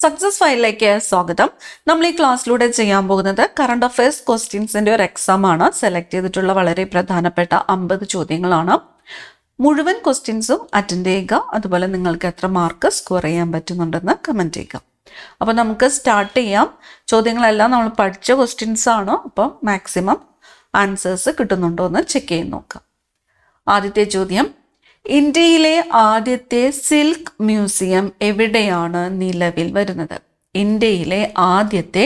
Success ഫയലിലേക്ക് സ്വാഗതം. നമ്മൾ ഈ ക്ലാസ്സിലൂടെ ചെയ്യാൻ പോകുന്നത് കറണ്ട് അഫയേഴ്സ് ക്വസ്റ്റ്യൻസിന്റെ ഒരു എക്സാം ആണ്. സെലക്ട് ചെയ്തിട്ടുള്ള വളരെ പ്രധാനപ്പെട്ട 50 ചോദ്യങ്ങളാണ്. മുഴുവൻ ക്വസ്റ്റ്യൻസും അറ്റൻഡ് ചെയ്യുക. അതുപോലെ നിങ്ങൾക്ക് എത്ര മാർക്ക് സ്കോർ ചെയ്യാൻ പറ്റുന്നുണ്ടെന്ന് കമൻറ്റ് ചെയ്യുക. അപ്പോൾ നമുക്ക് സ്റ്റാർട്ട് ചെയ്യാം. ചോദ്യങ്ങളെല്ലാം നമ്മൾ പഠിച്ച ക്വസ്റ്റ്യൻസ് ആണ്. അപ്പം മാക്സിമം ആൻസേഴ്സ് കിട്ടുന്നുണ്ടോ എന്ന് ചെക്ക് ചെയ്ത് നോക്കാം. ആദ്യത്തെ ചോദ്യം, ഇന്ത്യയിലെ ആദ്യത്തെ സിൽക്ക് മ്യൂസിയം എവിടെയാണ് നിലവിൽ വരുന്നത്? ഇന്ത്യയിലെ ആദ്യത്തെ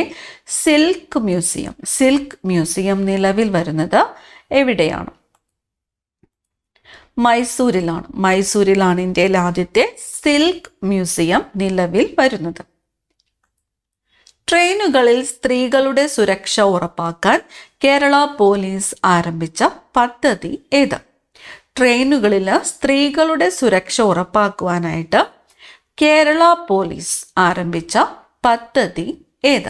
സിൽക്ക് മ്യൂസിയം നിലവിൽ വരുന്നത് എവിടെയാണ്? മൈസൂരിലാണ് ഇന്ത്യയിലെ ആദ്യത്തെ സിൽക്ക് മ്യൂസിയം നിലവിൽ വരുന്നത്. ട്രെയിനുകളിൽ സ്ത്രീകളുടെ സുരക്ഷ ഉറപ്പാക്കാൻ കേരള പോലീസ് ആരംഭിച്ച പദ്ധതി ഏത്? ട്രെയിനുകളിൽ സ്ത്രീകളുടെ സുരക്ഷ ഉറപ്പാക്കുവാനായിട്ട് കേരള പോലീസ് ആരംഭിച്ച പദ്ധതി ഏത്?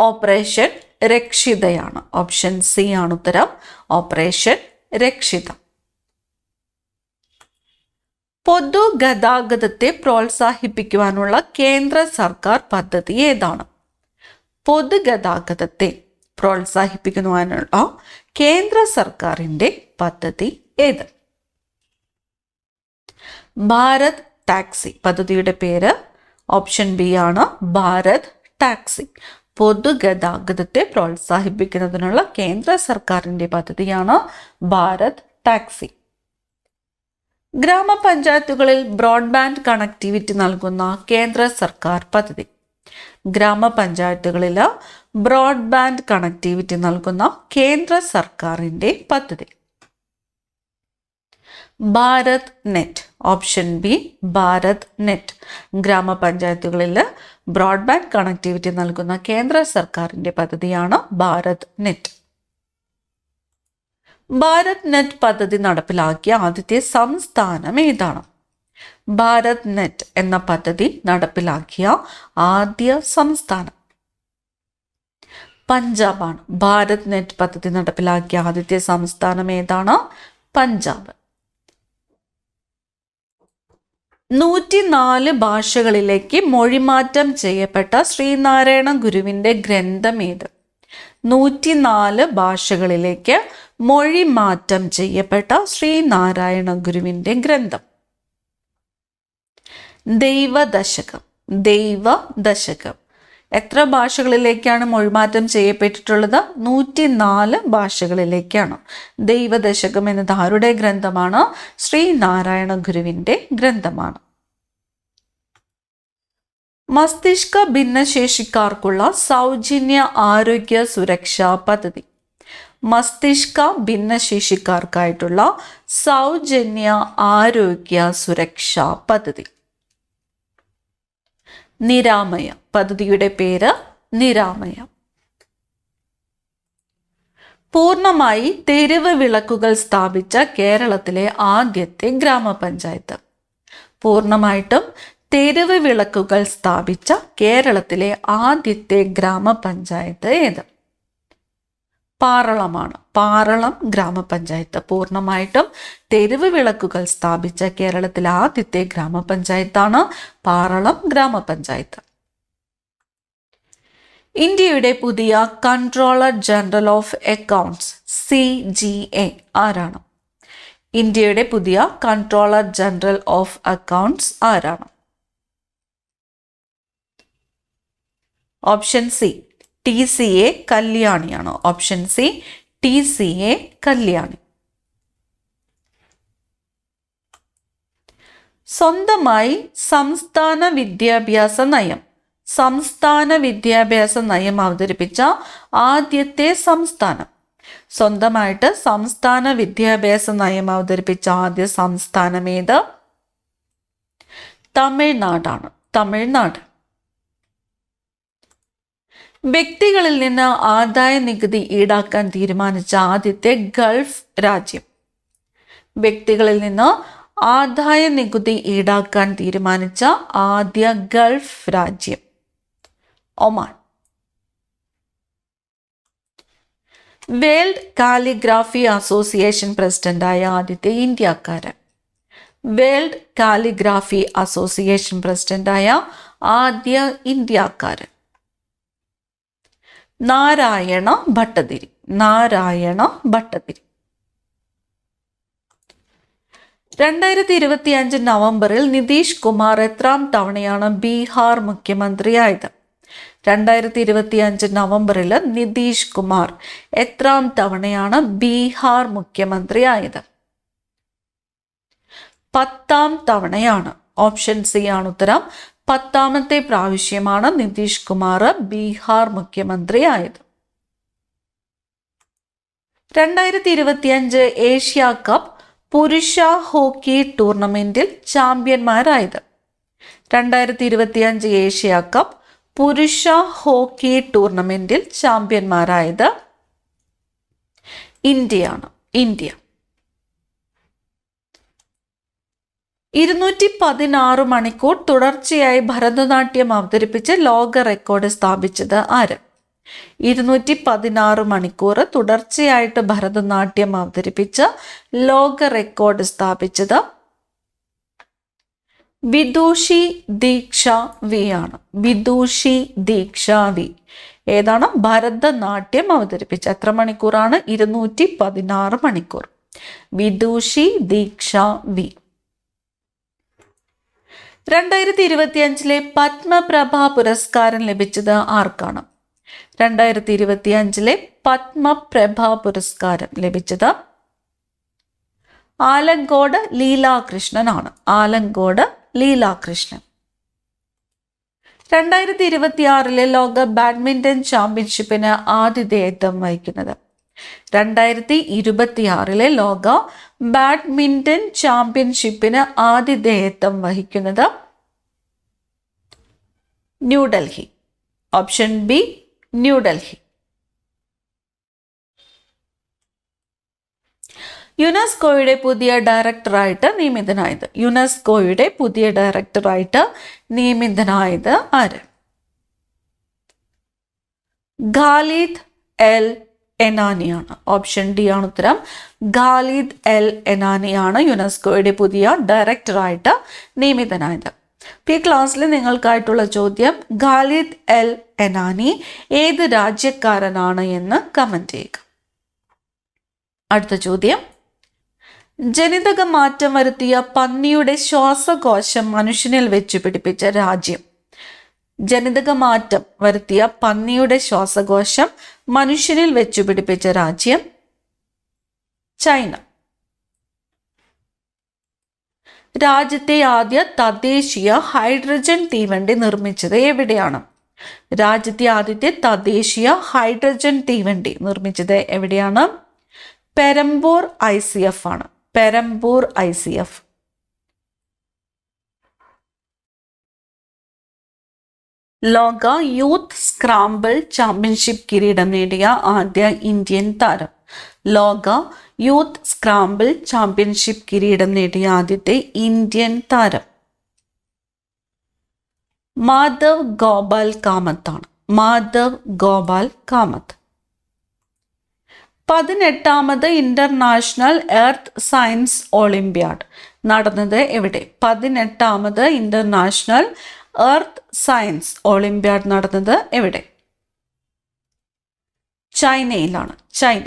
ഓപ്പറേഷൻ രക്ഷിതയാണ്. ഓപ്ഷൻ സി ആണ് ഉത്തരം. ഓപ്പറേഷൻ രക്ഷിത. പൊതുഗതാഗതത്തെ പ്രോത്സാഹിപ്പിക്കുവാനുള്ള കേന്ദ്ര സർക്കാർ പദ്ധതി ഏതാണ്? പൊതുഗതാഗതത്തെ പ്രോത്സാഹിപ്പിക്കുവാനുള്ള കേന്ദ്ര സർക്കാരിൻ്റെ പദ്ധതി ഏത്? ഭാരത് ടാക്സി. പദ്ധതിയുടെ പേര് ഓപ്ഷൻ ബി ആണ്, ഭാരത് ടാക്സി. പൊതുഗതാഗതത്തെ പ്രോത്സാഹിപ്പിക്കുന്നതിനുള്ള കേന്ദ്ര സർക്കാരിൻ്റെ പദ്ധതിയാണ് ഭാരത് ടാക്സി. ഗ്രാമപഞ്ചായത്തുകളിൽ ബ്രോഡ്ബാൻഡ് കണക്ടിവിറ്റി നൽകുന്ന കേന്ദ്ര സർക്കാർ പദ്ധതി. ഗ്രാമപഞ്ചായത്തുകളിൽ ബ്രോഡ്ബാൻഡ് കണക്ടിവിറ്റി നൽകുന്ന കേന്ദ്ര സർക്കാരിൻ്റെ പദ്ധതി Bharat net. Option B Bharat net. ഗ്രാമപഞ്ചായത്തുകളിൽ ബ്രോഡ്ബാൻഡ് കണക്ടിവിറ്റി നൽകുന്ന കേന്ദ്ര സർക്കാരിൻ്റെ പദ്ധതിയാണ് ഭാരത് നെറ്റ്. ഭാരത് നെറ്റ് പദ്ധതി നടപ്പിലാക്കിയ ആദ്യത്തെ സംസ്ഥാനം ഏതാണ്? ഭാരത് നെറ്റ് എന്ന പദ്ധതി നടപ്പിലാക്കിയ ആദ്യ സംസ്ഥാനം പഞ്ചാബാണ്. ഭാരത് നെറ്റ് പദ്ധതി നടപ്പിലാക്കിയ ആദ്യത്തെ സംസ്ഥാനം ഏതാണ്? പഞ്ചാബ്. 104 ഭാഷകളിലേക്ക് മൊഴിമാറ്റം ചെയ്യപ്പെട്ട ശ്രീനാരായണ ഗുരുവിൻ്റെ ഗ്രന്ഥം ഏത്? 104 ഭാഷകളിലേക്ക് മൊഴിമാറ്റം ചെയ്യപ്പെട്ട ശ്രീനാരായണ ഗുരുവിൻ്റെ ഗ്രന്ഥം ദൈവദശകം. എത്ര ഭാഷകളിലേക്കാണ് മൊഴിമാറ്റം ചെയ്യപ്പെട്ടിട്ടുള്ളത്? 104 ഭാഷകളിലേക്കാണ്. ദൈവദശകം എന്നത് ആരുടെ ഗ്രന്ഥമാണ്? ശ്രീനാരായണ ഗുരുവിൻ്റെ ഗ്രന്ഥമാണ്. മസ്തിഷ്ക ഭിന്നശേഷിക്കാർക്കുള്ള സൗജന്യ ആരോഗ്യ സുരക്ഷാ പദ്ധതി. മസ്തിഷ്ക ഭിന്നശേഷിക്കാർക്കായിട്ടുള്ള സൗജന്യ ആരോഗ്യ സുരക്ഷാ പദ്ധതി നിരാമയ. പദ്ധതിയുടെ പേര് നിരാമയ. പൂർണ്ണമായി തെരുവ് വിളക്കുകൾ സ്ഥാപിച്ച കേരളത്തിലെ ആദ്യത്തെ ഗ്രാമപഞ്ചായത്ത്. പൂർണ്ണമായിട്ടും തെരുവ് വിളക്കുകൾ സ്ഥാപിച്ച കേരളത്തിലെ ആദ്യത്തെ ഗ്രാമപഞ്ചായത്ത് ഏത്? പാറളമാണ്. പാറളം ഗ്രാമപഞ്ചായത്ത്. പൂർണ്ണമായിട്ടും തെരുവ് വിളക്കുകൾ സ്ഥാപിച്ച കേരളത്തിലെ ആദ്യത്തെ ഗ്രാമപഞ്ചായത്താണ് പാറളം ഗ്രാമപഞ്ചായത്ത്. ഇന്ത്യയുടെ പുതിയ controller general of accounts CGA ആരാണ്? ഇന്ത്യയുടെ പുതിയ കൺട്രോളർ ജനറൽ ഓഫ് അക്കൗണ്ട്സ് ആരാണ്? ഓപ്ഷൻ സി TCA കല്യാണിയാണ്. Option C TCA Kalyani. സ്വന്തമായി സംസ്ഥാന വിദ്യാഭ്യാസ നയം അവതരിപ്പിച്ച ആദ്യത്തെ സംസ്ഥാനം. സ്വന്തമായിട്ട് സംസ്ഥാന വിദ്യാഭ്യാസ നയം അവതരിപ്പിച്ച ആദ്യ സംസ്ഥാനം ഏത്? തമിഴ്നാടാണ്. തമിഴ്നാട്. വ്യക്തികളിൽ നിന്ന് ആദായ നികുതി ഈടാക്കാൻ തീരുമാനിച്ച ആദ്യത്തെ ഗൾഫ് രാജ്യം. വ്യക്തികളിൽ നിന്ന് ആദായ നികുതി ഈടാക്കാൻ തീരുമാനിച്ച ആദ്യ ഗൾഫ് രാജ്യം ഒമാൻ. വേൾഡ് കാലിഗ്രാഫി അസോസിയേഷൻ പ്രസിഡന്റായ ആദ്യത്തെ ഇന്ത്യക്കാരൻ. വേൾഡ് കാലിഗ്രാഫി അസോസിയേഷൻ പ്രസിഡന്റായ ആദ്യ ഇന്ത്യക്കാരൻ? നാരായണ ഭട്ടതിരി. നാരായണ ഭട്ടതിരി. 2025 നവംബറിൽ നിതീഷ് കുമാർ എത്രാം തവണയാണ് ബീഹാർ മുഖ്യമന്ത്രിയായത്? 2025 നവംബറിൽ നിതീഷ് കുമാർ എത്രാം തവണയാണ് ബീഹാർ മുഖ്യമന്ത്രിയായത്? 10ാം തവണയാണ്. ഓപ്ഷൻ സി ആണ് ഉത്തരം. 10ാമത്തെ പ്രാവശ്യമാണ് നിതീഷ് കുമാർ ബീഹാർ മുഖ്യമന്ത്രിയായത്. 2025 ഏഷ്യ കപ്പ് പുരുഷ ഹോക്കി ടൂർണമെന്റിൽ ചാമ്പ്യന്മാരായത്? 2025 ഏഷ്യ കപ്പ് പുരുഷ ഹോക്കി ടൂർണമെന്റിൽ ചാമ്പ്യന്മാരായത് ഇന്ത്യയാണ്. ഇന്ത്യ. 216 മണിക്കൂർ തുടർച്ചയായി ഭരതനാട്യം അവതരിപ്പിച്ച് ലോക റെക്കോർഡ് സ്ഥാപിച്ചത് ആര്? 216 മണിക്കൂർ തുടർച്ചയായിട്ട് ഭരതനാട്യം അവതരിപ്പിച്ച് ലോക റെക്കോർഡ് സ്ഥാപിച്ചത് വിദുഷി ദീക്ഷ വി ആണ്. വിദുഷി ദീക്ഷ വി. ഏതാണ്? ഭരതനാട്യം അവതരിപ്പിച്ച. എത്ര മണിക്കൂറാണ്? 216 മണിക്കൂർ. വിദുഷി ദീക്ഷ വി. 2025 പത്മപ്രഭ പുരസ്കാരം ലഭിച്ചത് ആർക്കാണ്? 2025 പത്മപ്രഭ പുരസ്കാരം ലഭിച്ചത് ആലങ്കോട് ലീലാകൃഷ്ണനാണ്. ആലങ്കോട് ലീലാകൃഷ്ണൻ. 2026 ലോക ബാഡ്മിന്റൺ ചാമ്പ്യൻഷിപ്പിന് ആതിഥേയത്വം വഹിക്കുന്നത്? 2026 ലോക ബാഡ്മിന്റൺ ചാമ്പ്യൻഷിപ്പിന് ആതിഥേയത്വം വഹിക്കുന്നത് ന്യൂഡൽഹി. Option B New Delhi. യുനെസ്കോയുടെ പുതിയ ഡയറക്ടറായിട്ട് നിയമിതനായത്? യുനെസ്കോയുടെ പുതിയ ഡയറക്ടറായിട്ട് നിയമിതനായത് ആര്? ഖാലിദ് എൽ എനാനിയാണ്. ഓപ്ഷൻ ഡി ആണ് ഉത്തരം. ഖാലിദ് എൽ എനാനിയാണ് യുനെസ്കോയുടെ പുതിയ ഡയറക്ടറായിട്ട് നിയമിതനായത്. ഈ ക്ലാസ്സിൽ നിങ്ങൾക്കായിട്ടുള്ള ചോദ്യം, ഖാലിദ് എൽ എനാനി ഏത് രാജ്യക്കാരനാണ് എന്ന് കമന്റ് ചെയ്യുക. അടുത്ത ചോദ്യം, ജനിതക മാറ്റം വരുത്തിയ പന്നിയുടെ ശ്വാസകോശം മനുഷ്യനിൽ വെച്ച് പിടിപ്പിച്ച രാജ്യം? ജനിതക മാറ്റം വരുത്തിയ പന്നിയുടെ ശ്വാസകോശം മനുഷ്യനിൽ വെച്ചു പിടിപ്പിച്ച രാജ്യം ചൈന. രാജ്യത്തെ ആദ്യ തദ്ദേശീയ ഹൈഡ്രജൻ തീവണ്ടി നിർമ്മിച്ചത് എവിടെയാണ്? രാജ്യത്തെ ആദ്യത്തെ തദ്ദേശീയ ഹൈഡ്രജൻ തീവണ്ടി നിർമ്മിച്ചത് എവിടെയാണ്? പെരമ്പൂർ ICF ആണ്. പെരമ്പൂർ ICF. ലോക യൂത്ത് സ്ക്രാമ്പിൾ ചാമ്പ്യൻഷിപ്പ് കിരീടം നേടിയ ആദ്യ ഇന്ത്യൻ താരം? ലോക യൂത്ത് സ്ക്രാമ്പിൾ ചാമ്പ്യൻഷിപ്പ് കിരീടം നേടിയ ആദ്യത്തെ ഇന്ത്യൻ താരം മാധവ് ഗോപാൽ കാമത്ത് ആണ്. മാധവ് ഗോപാൽ കാമത്ത്. 18ാമത് ഇന്റർനാഷണൽ എർത്ത് സയൻസ് ഒളിമ്പ്യാഡ് നടന്നത് എവിടെ? 18ാമത് ഇന്റർനാഷണൽ എർത്ത് സയൻസ് ഒളിമ്പ്യാഡ് നടന്നത് എവിടെ? ചൈനയിലാണ്. ചൈന.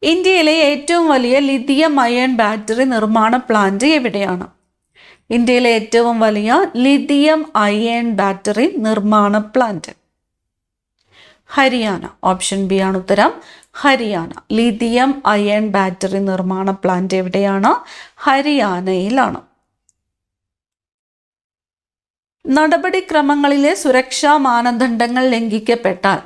ഇന്ത്യയിലെ ഏറ്റവും വലിയ ലിഥിയം അയൺ ബാറ്ററി നിർമ്മാണ പ്ലാന്റ് എവിടെയാണ്? ഇന്ത്യയിലെ ഏറ്റവും വലിയ ലിഥിയം അയൺ ബാറ്ററി നിർമ്മാണ പ്ലാന്റ് ഹരിയാന. ഓപ്ഷൻ ബി ആണ് ഉത്തരം. ഹരിയാന. ലിഥിയം അയൺ ബാറ്ററി നിർമ്മാണ പ്ലാന്റ് എവിടെയാണ്? ഹരിയാനയിലാണ്. നടപടിക്രമങ്ങളിലെ സുരക്ഷാ മാനദണ്ഡങ്ങൾ ലംഘിക്കപ്പെട്ടാൽ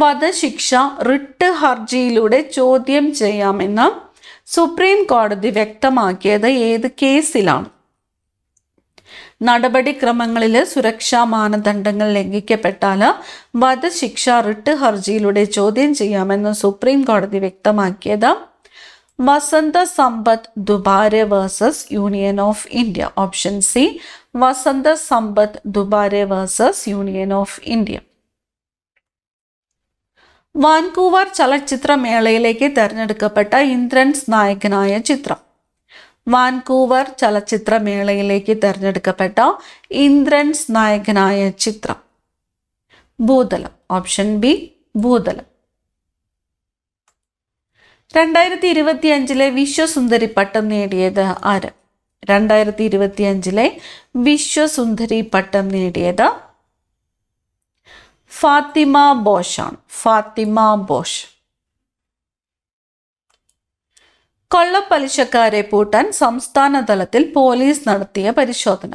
വധശിക്ഷ റിട്ട് ഹർജിയിലൂടെ ചോദ്യം ചെയ്യാമെന്ന് സുപ്രീം കോടതി വ്യക്തമാക്കിയത് ഏത് കേസിലാണ്? നടപടിക്രമങ്ങളിൽ സുരക്ഷാ മാനദണ്ഡങ്ങൾ ലംഘിക്കപ്പെട്ടാൽ വധശിക്ഷ റിട്ട് ഹർജിയിലൂടെ ചോദ്യം ചെയ്യാമെന്ന് സുപ്രീം കോടതി വ്യക്തമാക്കിയത് Vasantha Sampath Dubare versus union of India. Option C Vasantha Sampath Dubare versus union of India. Vancouver ചലച്ചിത്രമേളയിലേക്ക് തെരഞ്ഞെടുക്കപ്പെട്ട ഇന്ദ്രൻസ് നായകനായ ചിത്രം. വാൻകൂവർ ചലച്ചിത്രമേളയിലേക്ക് തെരഞ്ഞെടുക്കപ്പെട്ട ഇന്ദ്രൻസ് നായകനായ ചിത്രം. ഭൂതലം. Option B ഭൂതലം. 2025 വിശ്വസുന്ദരി പട്ടം നേടിയത് ആര്? 2025 വിശ്വസുന്ദരി പട്ടം നേടിയത് ഫാത്തിമ ബോഷാണ്. ഫാത്തിമ ബോഷ്. കൊള്ളപ്പലിശക്കാരെ പൂട്ടാൻ സംസ്ഥാന തലത്തിൽ പോലീസ് നടത്തിയ പരിശോധന.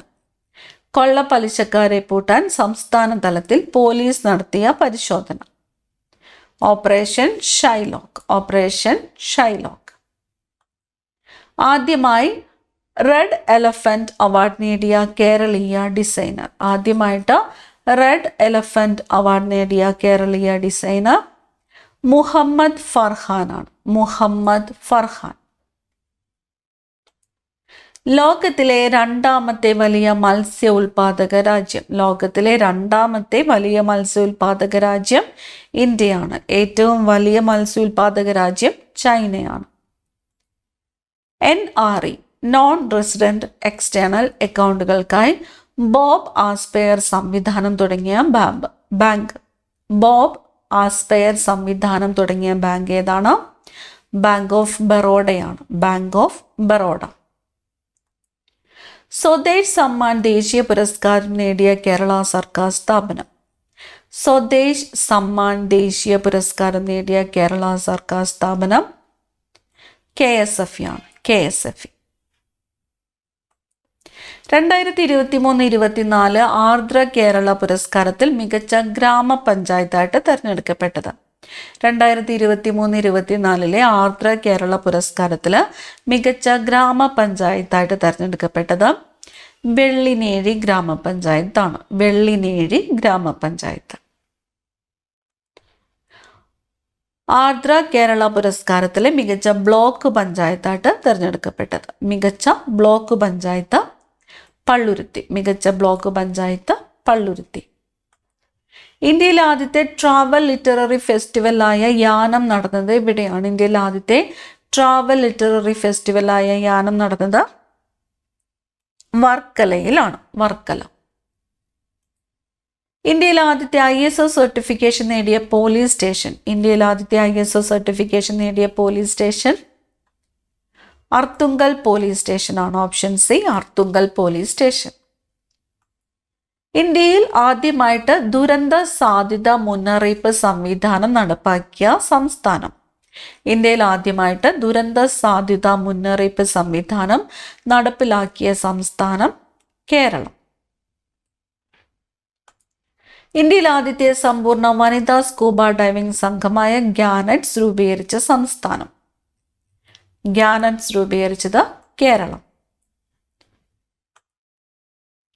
കൊള്ളപ്പലിശക്കാരെ പൂട്ടാൻ സംസ്ഥാന തലത്തിൽ പോലീസ് നടത്തിയ പരിശോധന. Operation Shylock. Operation Shylock. ആദ്യമായി റെഡ് എലഫന്റ് അവാർഡ് നേടിയ കേരളീയ ഡിസൈനർ. ആദ്യമായിട്ട് റെഡ് എലഫന്റ് അവാർഡ് നേടിയ കേരളീയ ഡിസൈനർ മുഹമ്മദ് ഫർഹാനാണ്. മുഹമ്മദ് ഫർഹാൻ. ലോകത്തിലെ രണ്ടാമത്തെ വലിയ മത്സ്യ ഉൽപാദക രാജ്യം. ലോകത്തിലെ രണ്ടാമത്തെ വലിയ മത്സ്യ ഉൽപാദക രാജ്യം ഇന്ത്യയാണ്. ഏറ്റവും വലിയ മത്സ്യ ഉൽപാദക രാജ്യം ചൈനയാണ്. NRE നോൺ റെസിഡന്റ് എക്സ്റ്റേണൽ അക്കൗണ്ടുകൾക്കായി ബോബ് ആസ്പെയർ സംവിധാനം തുടങ്ങിയ ബാങ്ക്. ബോബ് ആസ്പെയർ സംവിധാനം തുടങ്ങിയ ബാങ്ക് ഏതാണ്? ബാങ്ക് ഓഫ് ബറോഡയാണ്. Bank of Baroda. സ്വദേശ് സമ്മാൻ ദേശീയ പുരസ്കാരം നേടിയ കേരള സർക്കാർ സ്ഥാപനം. സ്വദേശ് സമ്മാൻ ദേശീയ പുരസ്കാരം നേടിയ കേരള സർക്കാർ സ്ഥാപനം KSFE ആണ്. KSFE. 2023-24 ആർദ്ര കേരള പുരസ്കാരത്തിൽ മികച്ച ഗ്രാമപഞ്ചായത്തായിട്ട് തിരഞ്ഞെടുക്കപ്പെട്ടത്. 2023-24 ആർദ്ര കേരള പുരസ്കാരത്തിൽ മികച്ച ഗ്രാമപഞ്ചായത്തായിട്ട് തിരഞ്ഞെടുക്കപ്പെട്ടത് വെള്ളിനേഴി ഗ്രാമപഞ്ചായത്താണ്. വെള്ളിനേഴി ഗ്രാമപഞ്ചായത്ത്. ആർദ്ര കേരള പുരസ്കാരത്തിലെ മികച്ച ബ്ലോക്ക് പഞ്ചായത്തായിട്ട് തിരഞ്ഞെടുക്കപ്പെട്ടത്. മികച്ച ബ്ലോക്ക് പഞ്ചായത്ത് പള്ളുരുത്തി. മികച്ച ബ്ലോക്ക് പഞ്ചായത്ത് പള്ളുരുത്തി. ഇന്ത്യയിലെ ആദ്യത്തെ ട്രാവൽ ലിറ്റററി ഫെസ്റ്റിവലായ യാനം നടന്നത് എവിടെയാണ്? ഇന്ത്യയിലെ ആദ്യത്തെ ട്രാവൽ ലിറ്റററി ഫെസ്റ്റിവലായ യാനം നടന്നത് വർക്കലയിലാണ്. വർക്കല. ഇന്ത്യയിലെ ആദ്യത്തെ ISO സർട്ടിഫിക്കേഷൻ നേടിയ പോലീസ് സ്റ്റേഷൻ. ഇന്ത്യയിലെ ആദ്യത്തെ ISO സർട്ടിഫിക്കേഷൻ നേടിയ police station Arthunkal police station ആണ്. Option C Arthunkal police station. ഇന്ത്യയിൽ ആദ്യമായിട്ട് ദുരന്ത സാധ്യത മുന്നറിയിപ്പ് സംവിധാനം നടപ്പാക്കിയ സംസ്ഥാനം. ഇന്ത്യയിൽ ആദ്യമായിട്ട് ദുരന്ത സാധ്യത മുന്നറിയിപ്പ് സംവിധാനം നടപ്പിലാക്കിയ സംസ്ഥാനം കേരളം. ഇന്ത്യയിൽ ആദ്യത്തെ സമ്പൂർണ്ണ വനിതാ സ്കൂബ ഡൈവിംഗ് സംഘമായ ഗ്യാനറ്റ്സ് രൂപീകരിച്ച സംസ്ഥാനം. ഗ്യാനറ്റ്സ് രൂപീകരിച്ചത് കേരളം.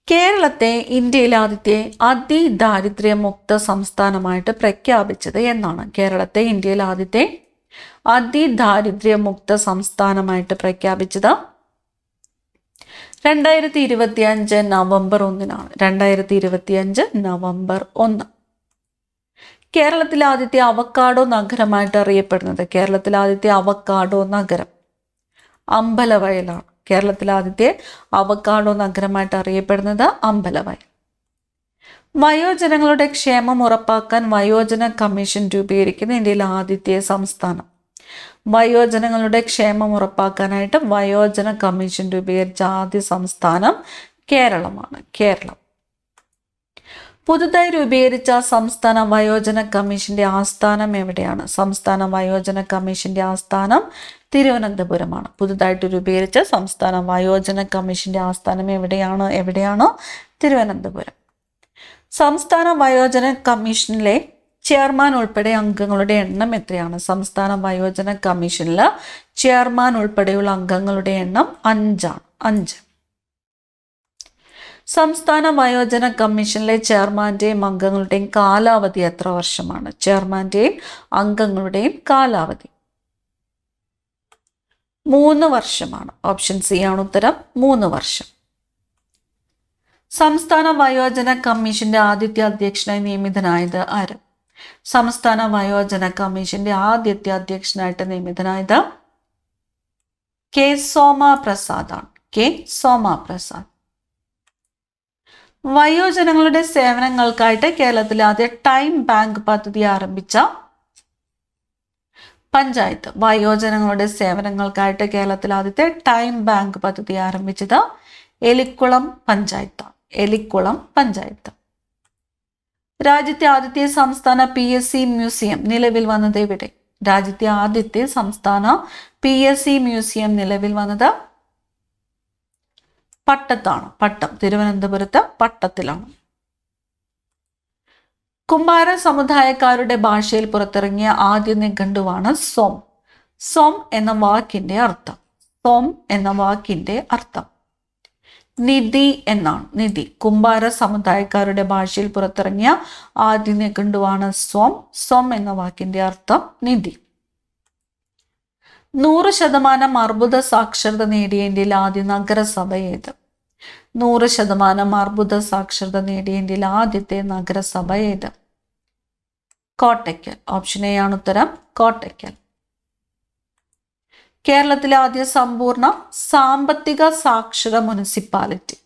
കേരളത്തെ ഇന്ത്യയിലെ ആദ്യത്തെ അതിദാരിദ്ര്യമുക്ത സംസ്ഥാനമായിട്ട് പ്രഖ്യാപിച്ചത് എന്നാണ്? കേരളത്തെ ഇന്ത്യയിലെ ആദ്യത്തെ അതിദാരിദ്ര്യമുക്ത സംസ്ഥാനമായിട്ട് പ്രഖ്യാപിച്ചത് 2025 നവംബർ 1-നാണ്. 2025 നവംബർ 1. കേരളത്തിലെ ആദ്യത്തെ അവക്കാഡോ നഗരമായിട്ട് അറിയപ്പെടുന്നത്. കേരളത്തിലെ ആദ്യത്തെ അവക്കാഡോ നഗരം അമ്പലവയലാണ്. കേരളത്തിലെ ആദ്യത്തെ അവക്കാഡോ നഗരമായിട്ട് അറിയപ്പെടുന്നത് അമ്പലവയൽ. വയോജനങ്ങളുടെ ക്ഷേമം ഉറപ്പാക്കാൻ വയോജന കമ്മീഷൻ രൂപീകരിക്കുന്ന ഇന്ത്യയിലെ ആദ്യത്തെ സംസ്ഥാനം. വയോജനങ്ങളുടെ ക്ഷേമം ഉറപ്പാക്കാനായിട്ട് വയോജന കമ്മീഷൻ രൂപീകരിച്ച ആദ്യ സംസ്ഥാനം കേരളമാണ്. കേരളം. പുതുതായി രൂപീകരിച്ച സംസ്ഥാന വയോജന കമ്മീഷന്റെ ആസ്ഥാനം എവിടെയാണ്? സംസ്ഥാന വയോജന കമ്മീഷന്റെ ആസ്ഥാനം തിരുവനന്തപുരമാണ്. പുതുതായിട്ട് രൂപീകരിച്ച സംസ്ഥാന വയോജന കമ്മീഷന്റെ ആസ്ഥാനം എവിടെയാണ്? തിരുവനന്തപുരം. സംസ്ഥാന വയോജന കമ്മീഷനിലെ ചെയർമാൻ ഉൾപ്പെടെ അംഗങ്ങളുടെ എണ്ണം എത്രയാണ്? സംസ്ഥാന വയോജന കമ്മീഷനിൽ ചെയർമാൻ ഉൾപ്പെടെയുള്ള അംഗങ്ങളുടെ എണ്ണം 5 ആണ്. 5. സംസ്ഥാന വയോജന കമ്മീഷനിലെ ചെയർമാന്റെയും അംഗങ്ങളുടെയും കാലാവധി എത്ര വർഷമാണ്? ചെയർമാന്റെയും അംഗങ്ങളുടെയും കാലാവധി 3 വർഷമാണ്. ഓപ്ഷൻ സി ആണ് ഉത്തരം. 3 വർഷം. സംസ്ഥാന വയോജന കമ്മീഷന്റെ ആദ്യത്തെ അധ്യക്ഷനായി നിയമിതനായത് ആര്? സംസ്ഥാന വയോജന കമ്മീഷന്റെ ആദ്യത്തെ അധ്യക്ഷനായിട്ട് നിയമിതനായത് കെ സോമപ്രസാദാണ്. കെ സോമപ്രസാദ്. വയോജനങ്ങളുടെ സേവനങ്ങൾക്കായിട്ട് കേരളത്തിലെ ആദ്യ ടൈം ബാങ്ക് പദ്ധതി ആരംഭിച്ച പഞ്ചായത്ത്. വയോജനങ്ങളുടെ സേവനങ്ങൾക്കായിട്ട് കേരളത്തിലെ ആദ്യത്തെ ടൈം ബാങ്ക് പദ്ധതി ആരംഭിച്ചത് എലിക്കുളം പഞ്ചായത്താണ്. എലിക്കുളം പഞ്ചായത്ത്. രാജ്യത്തെ ആദ്യത്തെ സംസ്ഥാന PSC മ്യൂസിയം നിലവിൽ വന്നത് എവിടെ? രാജ്യത്തെ ആദ്യത്തെ സംസ്ഥാന PSC മ്യൂസിയം നിലവിൽ വന്നത് പട്ടത്താണ്. പട്ടം, തിരുവനന്തപുരത്ത് പട്ടത്തിലാണ്. കുംഭാര സമുദായക്കാരുടെ ഭാഷയിൽ പുറത്തിറങ്ങിയ ആദ്യ നിഘണ്ടുവാണ് സോം. സോം എന്ന വാക്കിന്റെ അർത്ഥം. സോം എന്ന വാക്കിന്റെ അർത്ഥം നിധി എന്നാണ്. നിധി. കുംഭാര സമുദായക്കാരുടെ ഭാഷയിൽ പുറത്തിറങ്ങിയ ആദ്യ നിഘണ്ടുവാണ് സോം. സോം എന്ന വാക്കിന്റെ അർത്ഥം നിധി. 100% അർബുദ സാക്ഷരത നേടിയ ഇന്ത്യയിലെ ആദ്യ നഗരസഭ ഏത്? 100% അർബുദ സാക്ഷരത നേടിയ ഇന്ത്യയിലെ ആദ്യത്തെ നഗരസഭ ഏത്? കോട്ടയ്ക്കൽ. ഓപ്ഷൻ എ ആണ് ഉത്തരം. കോട്ടയ്ക്കൽ. കേരളത്തിലെ ആദ്യ സമ്പൂർണ്ണ സാമ്പത്തിക സാക്ഷര മുനിസിപ്പാലിറ്റി.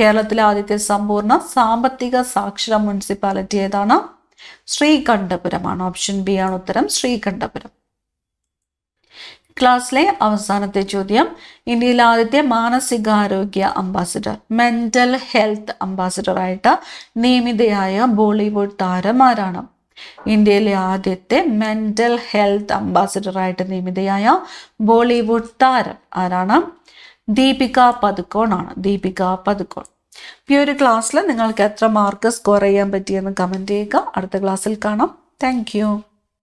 കേരളത്തിലെ ആദ്യത്തെ സമ്പൂർണ്ണ സാമ്പത്തിക സാക്ഷര മുനിസിപ്പാലിറ്റി ഏതാണ്? ശ്രീകണ്ഠപുരമാണ്. ഓപ്ഷൻ ബി ആണ് ഉത്തരം. ശ്രീകണ്ഠപുരം. ക്ലാസ്സിലെ അവസാനത്തെ ചോദ്യം. ഇന്ത്യയിലെ ആദ്യത്തെ മാനസികാരോഗ്യ അംബാസിഡർ, മെന്റൽ ഹെൽത്ത് അംബാസിഡർ ആയിട്ട് നിയമിതയായ ബോളിവുഡ് താരം ആരാണ്? ഇന്ത്യയിലെ ആദ്യത്തെ മെന്റൽ ഹെൽത്ത് അംബാസിഡർ ആയിട്ട് നിയമിതയായ ബോളിവുഡ് താരം ആരാണ്? ദീപിക പദുക്കോൺ ആണ്. ദീപിക പദുക്കോൺ. ഈ ഒരു ക്ലാസ്സിൽ നിങ്ങൾക്ക് എത്ര മാർക്ക് സ്കോർ ചെയ്യാൻ പറ്റിയെന്ന് കമന്റ് ചെയ്യുക. അടുത്ത ക്ലാസ്സിൽ കാണാം. താങ്ക്